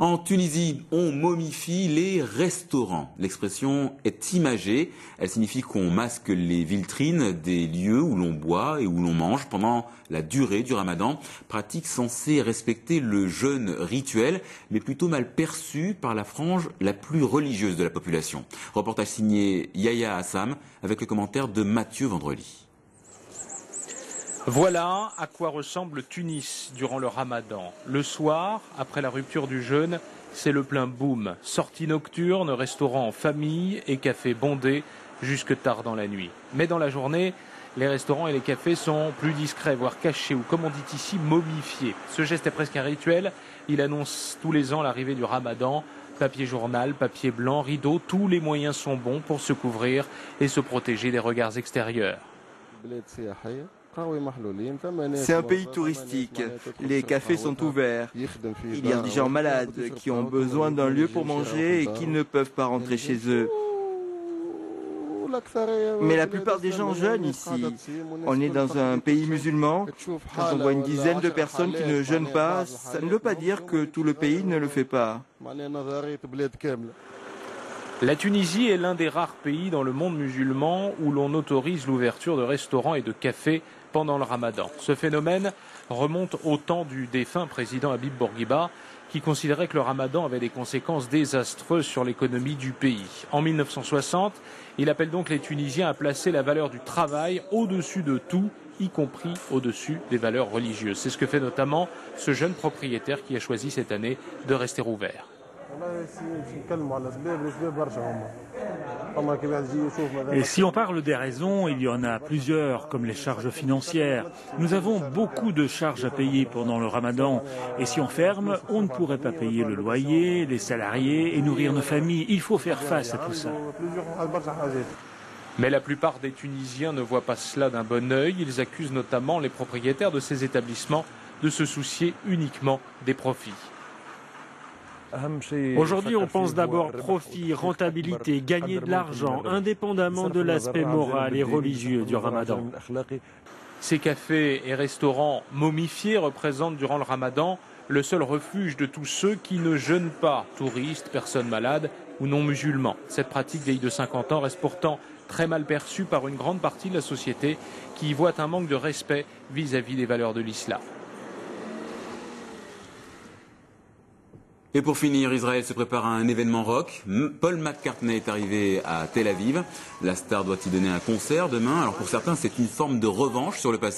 En Tunisie, on momifie les restaurants. L'expression est imagée. Elle signifie qu'on masque les vitrines des lieux où l'on boit et où l'on mange pendant la durée du ramadan. Pratique censée respecter le jeûne rituel, mais plutôt mal perçue par la frange la plus religieuse de la population. Reportage signé Yaya Hassam avec le commentaire de Mathieu Vendredi. Voilà à quoi ressemble Tunis durant le ramadan. Le soir, après la rupture du jeûne, c'est le plein boom. Sorties nocturnes, restaurants en famille et cafés bondés jusque tard dans la nuit. Mais dans la journée, les restaurants et les cafés sont plus discrets, voire cachés, ou comme on dit ici, momifiés. Ce geste est presque un rituel. Il annonce tous les ans l'arrivée du ramadan. Papier journal, papier blanc, rideau, tous les moyens sont bons pour se couvrir et se protéger des regards extérieurs. C'est un pays touristique. Les cafés sont ouverts. Il y a des gens malades qui ont besoin d'un lieu pour manger et qui ne peuvent pas rentrer chez eux. Mais la plupart des gens jeûnent ici. On est dans un pays musulman. Quand on voit une dizaine de personnes qui ne jeûnent pas, ça ne veut pas dire que tout le pays ne le fait pas. La Tunisie est l'un des rares pays dans le monde musulman où l'on autorise l'ouverture de restaurants et de cafés pendant le ramadan. Ce phénomène remonte au temps du défunt président Habib Bourguiba, qui considérait que le ramadan avait des conséquences désastreuses sur l'économie du pays. En 1960, il appelle donc les Tunisiens à placer la valeur du travail au-dessus de tout, y compris au-dessus des valeurs religieuses. C'est ce que fait notamment ce jeune propriétaire qui a choisi cette année de rester ouvert. Et si on parle des raisons, il y en a plusieurs, comme les charges financières. Nous avons beaucoup de charges à payer pendant le ramadan. Et si on ferme, on ne pourrait pas payer le loyer, les salariés et nourrir nos familles. Il faut faire face à tout ça. Mais la plupart des Tunisiens ne voient pas cela d'un bon œil. Ils accusent notamment les propriétaires de ces établissements de se soucier uniquement des profits. Aujourd'hui, on pense d'abord profit, rentabilité, gagner de l'argent, indépendamment de l'aspect moral et religieux du ramadan. Ces cafés et restaurants momifiés représentent durant le ramadan le seul refuge de tous ceux qui ne jeûnent pas, touristes, personnes malades ou non musulmans. Cette pratique vieille de 50 ans reste pourtant très mal perçue par une grande partie de la société qui y voit un manque de respect vis-à-vis des valeurs de l'islam. Et pour finir, Israël se prépare à un événement rock. Paul McCartney est arrivé à Tel Aviv. La star doit y donner un concert demain. Alors pour certains, c'est une forme de revanche sur le passé.